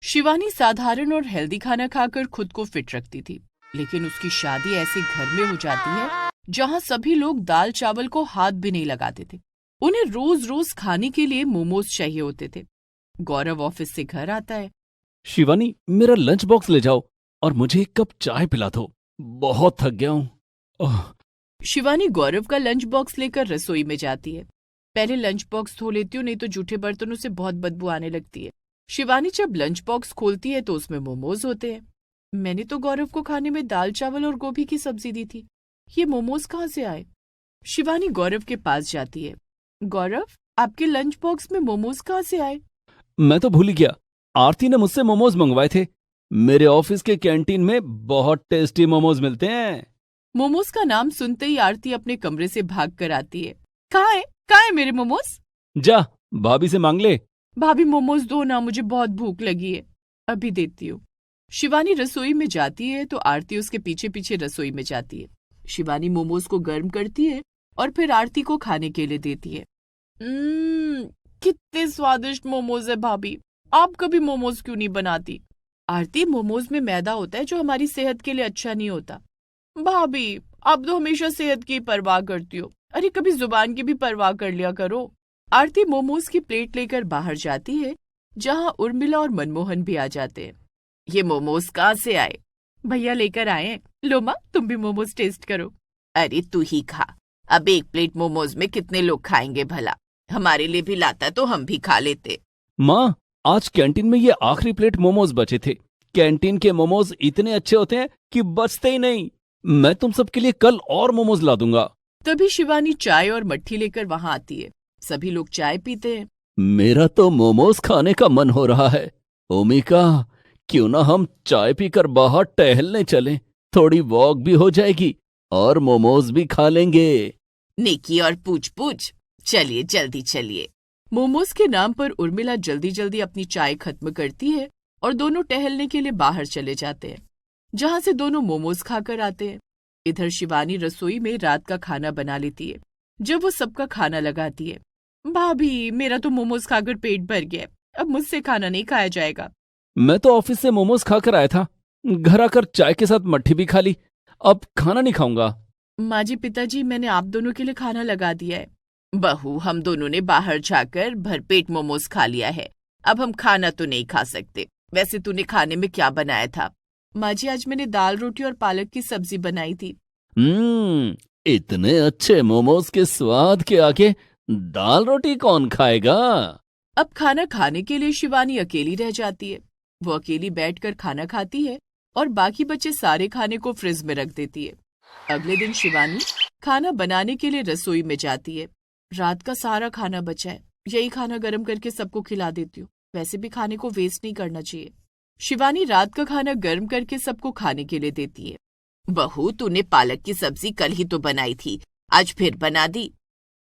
शिवानी साधारण और हेल्दी खाना खाकर खुद को फिट रखती थी, लेकिन उसकी शादी ऐसे घर में हो जाती है जहां सभी लोग दाल चावल को हाथ भी नहीं लगाते थे। उन्हें रोज रोज खाने के लिए मोमोज चाहिए होते थे। गौरव ऑफिस से घर आता है। शिवानी, मेरा लंच बॉक्स ले जाओ और मुझे एक कप चाय पिला दो। बहुत थक गया हूँ। ओह। शिवानी गौरव का लंच बॉक्स लेकर रसोई में जाती है। पहले लंच बॉक्स धो लेती हूँ, नहीं तो जूठे बर्तनों से बहुत बदबू आने लगती है। शिवानी जब लंच बॉक्स खोलती है तो उसमें मोमोज होते हैं। मैंने तो गौरव को खाने में दाल चावल और गोभी की सब्जी दी थी, ये मोमोज कहाँ से आए? शिवानी गौरव के पास जाती है। गौरव, आपके लंच बॉक्स में मोमोज कहाँ से आए? मैं तो भूल ही गया, आरती ने मुझसे मोमोज मंगवाए थे। मेरे ऑफिस के कैंटीन में बहुत टेस्टी मोमोज मिलते हैं। मोमोज का नाम सुनते ही आरती अपने कमरे से भाग कर आती है। कहाँ है मेरे मोमोज? जा, भाभी से मांग ले। भाभी मोमोज दो ना, मुझे बहुत भूख लगी है। अभी देती हूँ। शिवानी रसोई में जाती है तो आरती उसके पीछे पीछे रसोई में जाती है। शिवानी मोमोज को गर्म करती है और फिर आरती को खाने के लिए देती है। कितने स्वादिष्ट मोमोज है भाभी, आप कभी मोमोज क्यों नहीं बनाती? आरती, मोमोज में मैदा होता है जो हमारी सेहत के लिए अच्छा नहीं होता। भाभी, आप तो हमेशा सेहत की परवाह करती हो, अरे कभी जुबान की भी परवाह कर लिया करो। आरती मोमोज की प्लेट लेकर बाहर जाती है, जहां उर्मिला और मनमोहन भी आ जाते हैं। ये मोमोज कहाँ से आए? भैया लेकर आए हैं। लो माँ, तुम भी मोमोज टेस्ट करो। अरे तू ही खा, अब एक प्लेट मोमोज में कितने लोग खाएंगे भला? हमारे लिए भी लाता तो हम भी खा लेते। माँ, आज कैंटीन में ये आखिरी प्लेट मोमोज बचे थे। कैंटीन के मोमोज इतने अच्छे होते हैं कि बचते ही नहीं। मैं तुम सबके लिए कल और मोमोज ला दूंगा। तभी शिवानी चाय और मट्ठी लेकर वहां आती है। सभी लोग चाय पीते हैं। मेरा तो मोमोज खाने का मन हो रहा है। ओमिका, क्यों ना हम चाय पीकर बाहर टहलने चलें? थोड़ी वॉक भी हो जाएगी और मोमोज भी खा लेंगे। नेकी और पूछ पूछ, चलिए जल्दी चलिए। मोमोज के नाम पर उर्मिला जल्दी जल्दी अपनी चाय खत्म करती है और दोनों टहलने के लिए बाहर चले जाते हैं, जहां से दोनों मोमोज खाकर आते हैं। इधर शिवानी रसोई में रात का खाना बना लेती है। जब वो सबका खाना लगाती है, भाभी मेरा तो मोमोज खाकर पेट भर गया, अब मुझसे खाना नहीं खाया जाएगा। मैं तो ऑफिस से मोमोज खाकर आया था, घर आकर चाय के साथ मट्ठी भी खा ली। अब खाना नहीं खाऊंगा। माँ जी, पिताजी, मैंने आप दोनों के लिए खाना लगा दिया है। बहू, हम दोनों ने बाहर जाकर भरपेट मोमोज खा लिया है, अब हम खाना तो नहीं खा सकते। वैसे तूने खाने में क्या बनाया था? माँ जी, आज मैंने दाल रोटी और पालक की सब्जी बनाई थी। इतने अच्छे मोमोज के स्वाद के आगे दाल रोटी कौन खाएगा? अब खाना खाने के लिए शिवानी अकेली रह जाती है। वो अकेली बैठकर खाना खाती है और बाकी बचे सारे खाने को फ्रिज में रख देती है। अगले दिन शिवानी खाना बनाने के लिए रसोई में जाती है। रात का सारा खाना बचा है, यही खाना गर्म करके सबको खिला देती हूँ। वैसे भी खाने को वेस्ट नहीं करना चाहिए। शिवानी रात का खाना गर्म करके सबको खाने के लिए देती है। बहू, तूने पालक की सब्जी कल ही तो बनाई थी, आज फिर बना दी।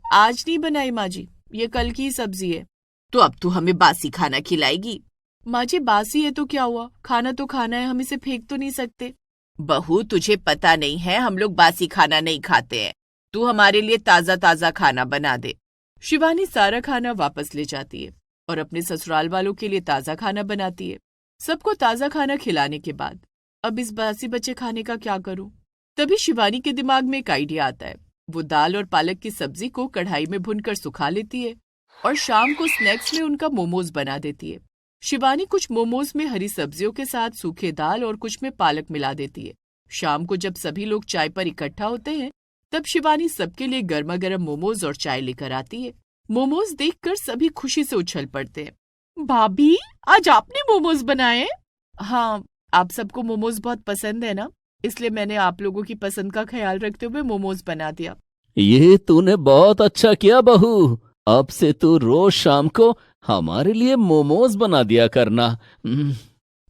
आज नहीं बनाई माँ जी, ये कल की ही सब्जी है। तो अब तू हमें बासी खाना खिलाएगी? माँ जी, बासी है तो क्या हुआ, खाना तो खाना है, हम इसे फेंक तो नहीं सकते। बहू, तुझे पता नहीं है, हम लोग बासी खाना नहीं खाते हैं। तू हमारे लिए ताजा ताजा खाना बना दे। शिवानी सारा खाना वापस ले जाती है और अपने ससुराल वालों के लिए ताजा खाना बनाती है। सबको ताजा खाना खिलाने के बाद अब इस बासी बचे खाने का क्या करूं? तभी शिवानी के दिमाग में एक आइडिया आता है। वो दाल और पालक की सब्जी को कढ़ाई में भूनकर सुखा लेती है और शाम को स्नैक्स में उनका मोमोज बना देती है। शिवानी कुछ मोमोज में हरी सब्जियों के साथ सूखे दाल और कुछ में पालक मिला देती है। शाम को जब सभी लोग चाय पर इकट्ठा होते हैं, तब शिवानी सबके लिए गर्मा गर्म मोमोज और चाय लेकर आती है। मोमोज देखकर सभी खुशी से उछल पड़ते हैं। भाभी, आज आपने मोमोज बनाए? हाँ, आप सबको मोमोज बहुत पसंद है ना, इसलिए मैंने आप लोगों की पसंद का ख्याल रखते हुए मोमोज बना दिया। ये तूने बहुत अच्छा किया बहू। अब से तू रोज शाम को हमारे लिए मोमोज बना दिया करना।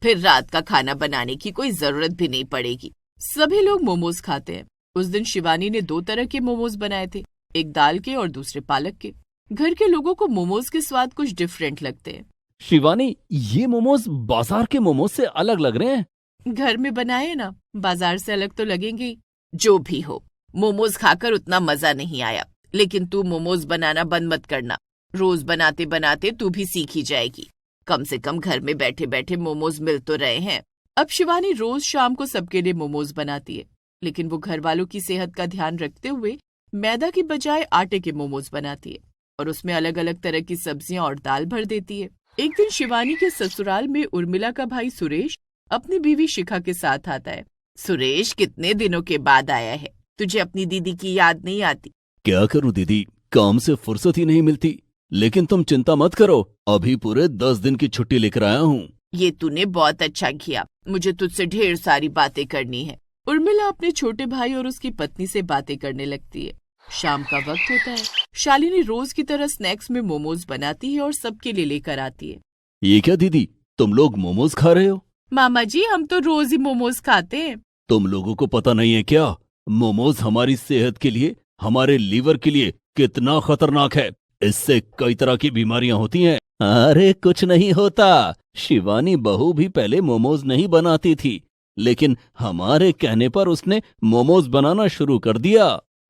फिर रात का खाना बनाने की कोई जरूरत भी नहीं पड़ेगी। सभी लोग मोमोज खाते हैं। उस दिन शिवानी ने 2 तरह के मोमोज बनाए थे, एक दाल के और दूसरे पालक के। घर के लोगों को मोमोज के स्वाद कुछ डिफरेंट लगते हैं। शिवानी, ये मोमोज बाजार के मोमोज से अलग लग रहे हैं। घर में बनाए ना, बाजार से अलग तो लगेंगे ही। जो भी हो, मोमोज खाकर उतना मजा नहीं आया, लेकिन तू मोमोज बनाना बंद मत करना। रोज बनाते बनाते तू भी सीख ही जाएगी। कम से कम घर में बैठे बैठे मोमोज मिल तो रहे हैं। अब शिवानी रोज शाम को सबके लिए मोमोज बनाती है, लेकिन वो घर वालों की सेहत का ध्यान रखते हुए मैदा की बजाय आटे के मोमोज बनाती है और उसमें अलग अलग तरह की सब्जियां और दाल भर देती है। एक दिन शिवानी के ससुराल में उर्मिला का भाई सुरेश अपनी बीवी शिखा के साथ आता है। सुरेश, कितने दिनों के बाद आया है, तुझे अपनी दीदी की याद नहीं आती? क्या करूं दीदी, काम से फुर्सत ही नहीं मिलती। लेकिन तुम चिंता मत करो, अभी पूरे 10 दिन की छुट्टी लेकर आया हूँ। ये तूने बहुत अच्छा किया, मुझे तुझसे ढेर सारी बातें करनी है। उर्मिला अपने छोटे भाई और उसकी पत्नी से बातें करने लगती है। शाम का वक्त होता है। शालिनी रोज की तरह स्नैक्स में मोमोज बनाती है और सबके लिए लेकर आती है। ये क्या दीदी, तुम लोग मोमोज खा रहे हो? मामा जी, हम तो रोज ही मोमोज खाते हैं। तुम लोगों को पता नहीं है क्या, मोमोज हमारी सेहत के लिए, हमारे लीवर के लिए कितना खतरनाक है। इससे कई तरह की बीमारियां होती हैं। अरे कुछ नहीं होता, शिवानी बहू भी पहले मोमोज नहीं बनाती थी, लेकिन हमारे कहने पर उसने मोमोज बनाना शुरू कर दिया।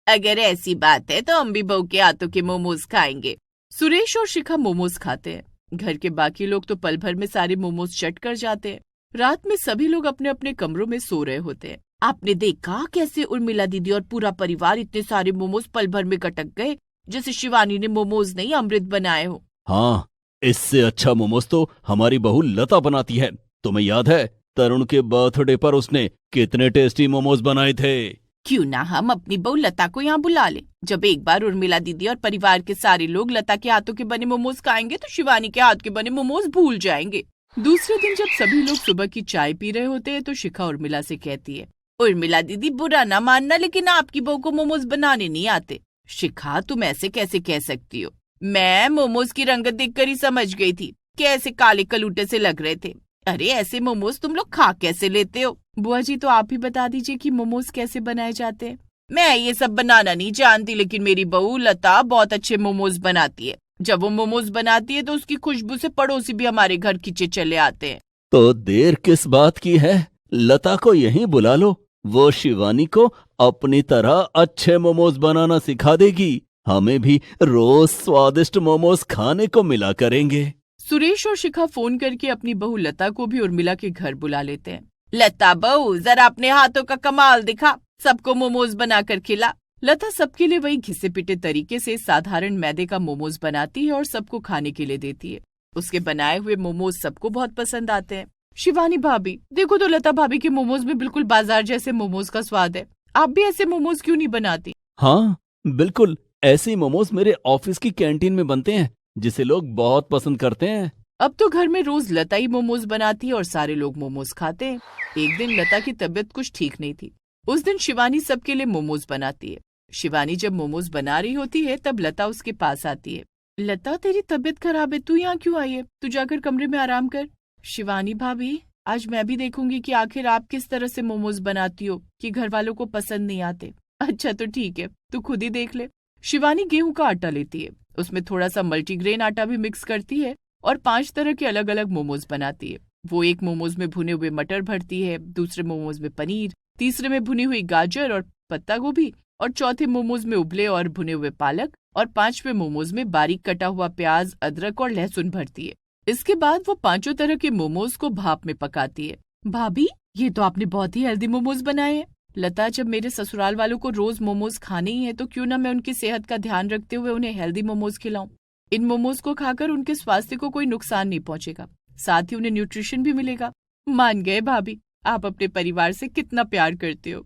अगर ऐसी बात है तो हम भी बहू के हाथों के मोमोज खाएंगे। सुरेश और शिखा मोमोज खाते हैं। घर के बाकी लोग तो पल भर में सारे मोमोज चट कर जाते हैं। रात में सभी लोग अपने अपने कमरों में सो रहे होते हैं। आपने देखा कैसे उर्मिला दीदी और पूरा परिवार इतने सारे मोमोज पल भर में कटक गए, जैसे शिवानी ने मोमोज नहीं अमृत बनाए हो। हाँ, इससे अच्छा मोमोज तो हमारी बहू लता बनाती है। तुम्हें याद है तरुण के बर्थडे पर उसने कितने टेस्टी मोमोज बनाए थे? क्यों ना हम अपनी बहू लता को यहाँ बुला लें। जब एक बार उर्मिला दीदी और परिवार के सारे लोग लता के हाथों के बने मोमोज खाएंगे तो शिवानी के हाथ के बने मोमोज भूल जाएंगे। दूसरे दिन जब सभी लोग सुबह की चाय पी रहे होते हैं तो शिखा उर्मिला से कहती है, उर्मिला दीदी, बुरा ना मानना, लेकिन आपकी बहू को मोमोज बनाने नहीं आते। शिखा, तुम ऐसे कैसे कह सकती हो? मैं मोमोज की रंगत देखकर ही समझ गई थी, कैसे काले कलूटे से लग रहे थे। अरे ऐसे मोमोज तुम लोग खा कैसे लेते हो? बुआ जी, तो आप ही बता दीजिए कि मोमोज कैसे बनाए जाते हैं। मैं ये सब बनाना नहीं जानती, लेकिन मेरी बहू लता बहुत अच्छे मोमोज बनाती है। जब वो मोमोज बनाती है तो उसकी खुशबू से पड़ोसी भी हमारे घर खींचे चले आते हैं। तो देर किस बात की है, लता को यहीं बुला लो, वो शिवानी को अपनी तरह अच्छे मोमोज बनाना सिखा देगी। हमें भी रोज स्वादिष्ट मोमोज खाने को मिला करेंगे। सुरेश और शिखा फोन करके अपनी बहू लता को भी उर्मिला के घर बुला लेते हैं। लता बहू, जरा अपने हाथों का कमाल दिखा, सबको मोमोज बनाकर खिला। लता सबके लिए वही घिसे पिटे तरीके से साधारण मैदे का मोमोज बनाती है और सबको खाने के लिए देती है। उसके बनाए हुए मोमोज सबको बहुत पसंद आते हैं। शिवानी भाभी, देखो तो लता भाभी के मोमोज में बिल्कुल बाजार जैसे मोमोज का स्वाद है। आप भी ऐसे मोमोज क्यों नहीं बनाती? हाँ बिल्कुल, ऐसे मोमोज मेरे ऑफिस की कैंटीन में बनते हैं, जिसे लोग बहुत पसंद करते हैं। अब तो घर में रोज लता ही मोमोज बनाती है और सारे लोग मोमोज खाते हैं। एक दिन लता की तबीयत कुछ ठीक नहीं थी। उस दिन शिवानी सबके लिए मोमोज बनाती है। शिवानी जब मोमोज बना रही होती है तब लता उसके पास आती है। लता, तेरी तबीयत खराब है, तू यहाँ क्यों आई है? तू जाकर कमरे में आराम कर। शिवानी भाभी, आज मैं भी देखूंगी कि आखिर आप किस तरह से मोमोज बनाती हो कि घर वालों को पसंद नहीं आते। अच्छा तो ठीक है, तू खुद ही देख ले। शिवानी गेहूं का आटा लेती है, उसमें थोड़ा सा मल्टीग्रेन आटा भी मिक्स करती है और 5 तरह के अलग अलग मोमोज बनाती है। वो एक मोमोज में भुने हुए मटर भरती है, दूसरे मोमोज में पनीर, तीसरे में भुनी हुई गाजर और पत्ता गोभी, और चौथे मोमोज में उबले और भुने हुए पालक, और 5वें मोमोज में बारीक कटा हुआ प्याज, अदरक और लहसुन भरती है। इसके बाद वो 5 तरह के मोमोज को भाप में पकाती है। भाभी, ये तो आपने बहुत ही हेल्दी मोमोज बनाए हैं। लता, जब मेरे ससुराल वालों को रोज मोमोज खाने ही है तो क्यों ना मैं उनकी सेहत का ध्यान रखते हुए उन्हें हेल्दी मोमोज खिलाऊं। इन मोमोज को खाकर उनके स्वास्थ्य को कोई नुकसान नहीं पहुंचेगा, साथ ही उन्हें न्यूट्रिशन भी मिलेगा। मान गए भाभी, आप अपने परिवार से कितना प्यार करते हो।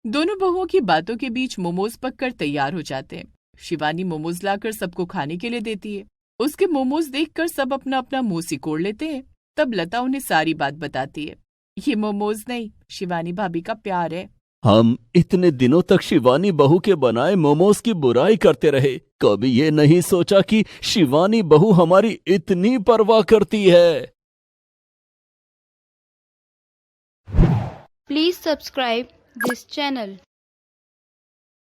दोनों बहुओं की बातों के बीच मोमोज पककर तैयार हो जाते हैं। शिवानी मोमोज लाकर सबको खाने के लिए देती है। उसके मोमोज देखकर सब अपना अपना मुंह सिकोड़ लेते हैं। तब लता उन्हें सारी बात बताती है। ये मोमोज नहीं, शिवानी भाभी का प्यार है। हम इतने दिनों तक शिवानी बहू के बनाए मोमोज की बुराई करते रहे, कभी ये नहीं सोचा कि शिवानी बहू हमारी इतनी परवाह करती है। Please subscribe this channel.